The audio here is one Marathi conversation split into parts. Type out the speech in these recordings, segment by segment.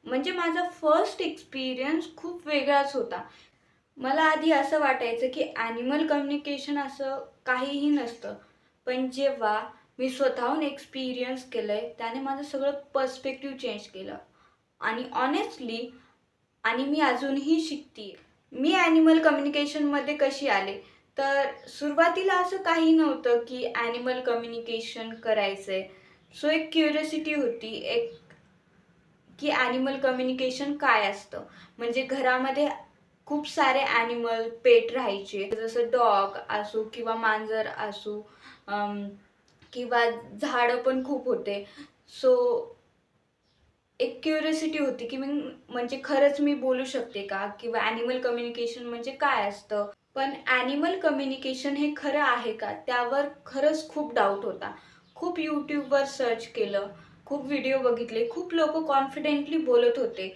म्हणजे माझा फर्स्ट एक्सपिरियन्स खूप वेगळाच होता. मला आधी असं वाटायचं की ॲनिमल कम्युनिकेशन असं काहीही नसतं. पण जेव्हा मी स्वतःहून एक्सपिरियन्स केलंय, त्याने माझं सगळं पर्स्पेक्टिव्ह चेंज केलं. आणि ऑनेस्टली आणि मी अजूनही शिकतीये. मी ॲनिमल कम्युनिकेशनमध्ये कशी आले, तर सुरुवातीला असं काही नव्हतं की ॲनिमल कम्युनिकेशन करायचंय. सो एक क्युरिओसिटी होती, एक की ॲनिमल कम्युनिकेशन काय असतं. म्हणजे घरामध्ये खूप सारे ॲनिमल पेट राहायचे, जसं डॉग असो किंवा मांजर असो, किंवा झाडं पण खूप होते. सो एक क्युरिओसिटी होती की मी म्हणजे खरंच मी बोलू शकते का, किंवा ॲनिमल कम्युनिकेशन म्हणजे काय असतं. पण ॲनिमल कम्युनिकेशन हे खरं आहे का, त्यावर खरंच खूप डाऊट होता. खूप यूट्यूबवर सर्च केलं, खूप व्हिडिओ बघितले, खूप लोक कॉन्फिडेंटली बोलत होते.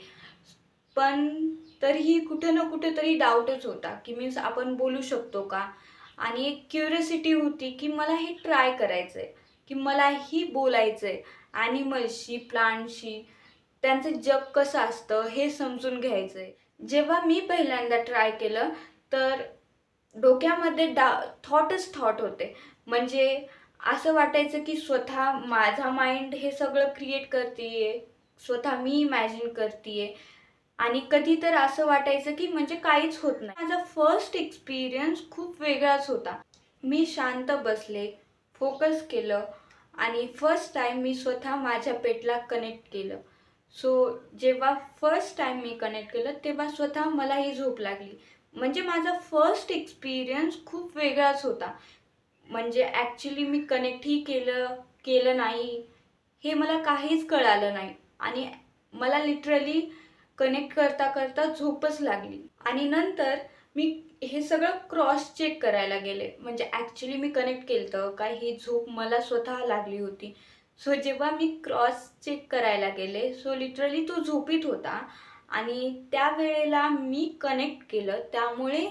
पण तरीही कुठं ना कुठेतरी डाऊटच होता की मीन्स आपण बोलू शकतो का. आणि एक क्युरिओसिटी होती की मला हे ट्राय करायचंय, की मलाही बोलायचंय ॲनिमल्सशी, प्लांटशी, त्यांचं जग कसं असतं हे समजून घ्यायचंय. जेव्हा मी पहिल्यांदा ट्राय केलं, तर डोक्यामध्ये थॉटच थॉट होते. म्हणजे असं वाटायचं की स्वतः माझा माइंड हे सगळं क्रिएट करतीये, स्वतः मी इमॅजिन करतीये. आणि कधी तर असं वाटायचं की म्हणजे काहीच होत नाही. माझा फर्स्ट एक्सपिरियन्स खूप वेगळाच होता. मी शांत बसले, फोकस केलं आणि फर्स्ट टाईम मी स्वतः माझ्या पेटला कनेक्ट केलं. सो जेव्हा फर्स्ट टाईम मी कनेक्ट केलं, तेव्हा स्वतः मलाही झोप लागली. म्हणजे माझा फर्स्ट एक्सपिरियन्स खूप वेगळाच होता. म्हणजे ॲक्च्युली मी कनेक्टही केलं, केलं नाही, हे मला काहीच कळालं नाही. आणि मला लिटरली कनेक्ट करता करता झोपच लागली. आणि नंतर मी हे सगळं क्रॉस चेक करायला गेले. म्हणजे ॲक्च्युली मी कनेक्ट केलं का, ही झोप मला स्वतः लागली होती. सो जेव्हा मी क्रॉस चेक करायला गेले, सो लिटरली तो झोपीत होता. आणि त्यावेळेला मी कनेक्ट केलं, त्यामुळे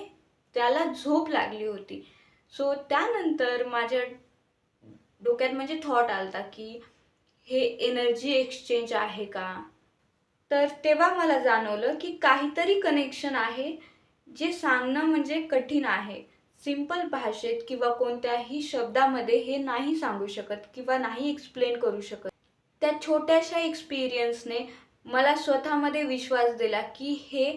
त्याला झोप लागली होती. सो त्यानंतर माझ्या डोक्यात म्हणजे थॉट आलता की हे एनर्जी एक्सचेंज आहे का. तर तेव्हा मला जाणवलं की काहीतरी कनेक्शन आहे, जे सांगणं म्हणजे कठीण आहे. सिंपल भाषेत किंवा कोणत्याही शब्दामध्ये हे नाही सांगू शकत किंवा नाही एक्सप्लेन करू शकत. त्या छोट्याशा एक्सपिरियन्सने मला स्वतःमध्ये विश्वास दिला की हे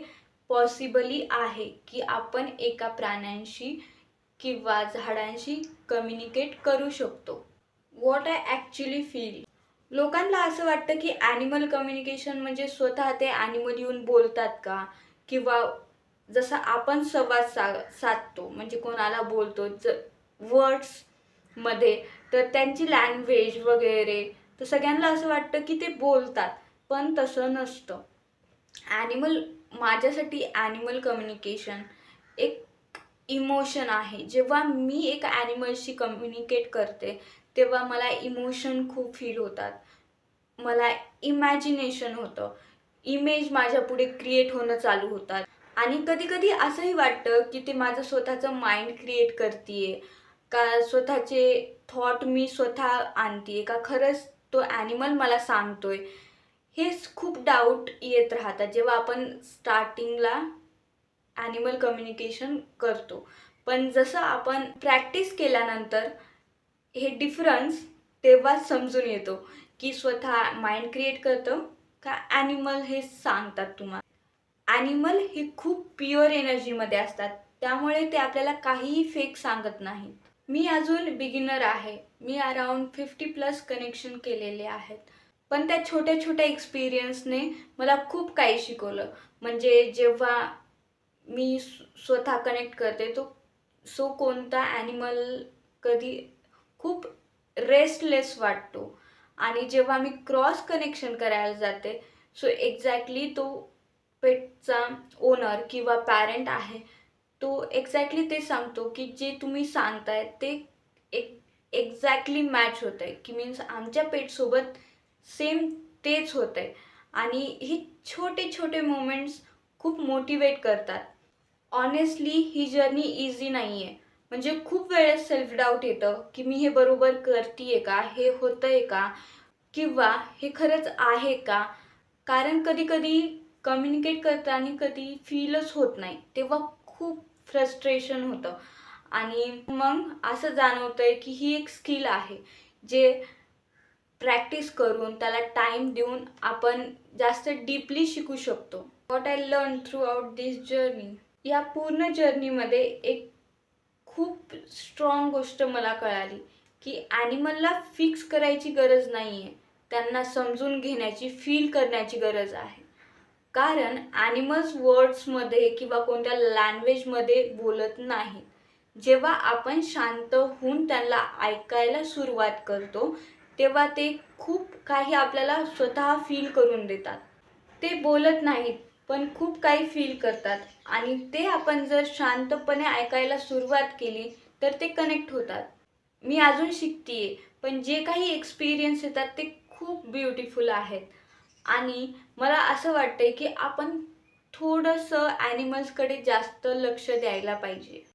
पॉसिबली आहे, की आपण एका प्राण्यांशी किंवा झाडांशी कम्युनिकेट करू शकतो. What I actually feel. लोकांना असं वाटतं की ॲनिमल कम्युनिकेशन म्हणजे स्वतः ते ॲनिमल येऊन बोलतात का, किंवा जसं आपण संवाद साधतो, म्हणजे कोणाला बोलतो वर्ड्समध्ये, तर त्यांची लँग्वेज वगैरे, तर सगळ्यांना असं वाटतं की ते बोलतात. पण तसं नसतं. ॲनिमल माझ्यासाठी ॲनिमल कम्युनिकेशन एक इमोशन आहे. जेव्हा मी एक ॲनिमलशी कम्युनिकेट करते, तेव्हा मला इमोशन खूप फील होतात. मला इमॅजिनेशन होतं. इमेज माझ्यापुढे क्रिएट होणं चालू होतात. आणि कधी-कधी असंही वाटतं, की ते माझं स्वतःचं माइंड क्रिएट करतीये, का स्वतःचे थॉट मी स्वतः आणतीये, का खरंच तो ॲनिमल मला सांगतोय. हेच खूप डाऊट येत राहतात, जेव्हा आपण स्टार्टिंगला ॲनिमल कम्युनिकेशन करतो. पण जसं आपण प्रॅक्टिस केल्यानंतर हे डिफरन्स तेव्हाच समजून येतो, की स्वतः माइंड क्रिएट करतं का ॲनिमल हे सांगतात तुम्हाला. ॲनिमल हे खूप प्युअर एनर्जीमध्ये असतात, त्यामुळे ते आपल्याला काहीही फेक सांगत नाहीत. मी अजून बिगिनर आहे. मी अराउंड 50+ कनेक्शन केलेले आहेत. पण त्या छोट्या छोट्या एक्सपिरियन्सने मला खूप काही शिकवलं. म्हणजे जेव्हा मी स्वतः कनेक्ट करते, तो सो कोणता ॲनिमल कधी खूप रेस्टलेस वाटतो. आणि जेव्हा मी क्रॉस कनेक्शन करायला जाते, सो एक्झॅक्टली तो पेटचा ओनर किंवा पॅरेंट आहे, तो एक्झॅक्टली ते सांगतो की जे तुम्ही सांगताय ते एक एक्झॅक्टली मॅच होत आहे, की मीन्स आमच्या पेटसोबत सेम तेच होत आहे. आणि हे छोटे छोटे मोमेंट्स खूप मोटिवेट करतात. ऑनेस्टली ही जर्नी इझी नाही आहे. म्हणजे खूप वेळेस सेल्फ डाऊट येतं की मी हे बरोबर करते का, हे होतं आहे का, किंवा हे खरंच आहे का. कारण कधी-कधी कम्युनिकेट करताना कधी फीलच होत नाही. तेव्हा खूप फ्रस्ट्रेशन होतं आणि मग असं जाणवतंय की ही एक स्किल आहे, जे प्रॅक्टिस करून त्याला टाईम देऊन आपण जास्त डीपली शिकू शकतो. What I learn through out this journey, या पूर्ण जर्नीमध्ये एक खूप स्ट्रॉंग गोष्ट मला कळाली की ॲनिमलला फिक्स करायची गरज नाही आहे. त्यांना समजून घेण्याची, फील करण्याची गरज आहे. कारण ॲनिमल्स वर्ड्समध्ये किंवा कोणत्या लँग्वेजमध्ये बोलत नाहीत. जेव्हा आपण शांत होऊन त्यांना ऐकायला सुरुवात करतो, तेव्हा ते खूप काही आपल्याला स्वतः फील करून देतात. ते बोलत नाहीत, पण खूप काही फील करतात आणि ते आपण जर शांतपणे ऐकायला सुरुवात केली, तर ते कनेक्ट होतात. मी अजून शिकतीये, पण जे काही एक्सपिरियन्स येतात ते खूप ब्युटिफुल आहेत आणि मला असं वाटतंय की आपण थोडंसं ॲनिमल्सकडे जास्त लक्ष द्यायला पाहिजे.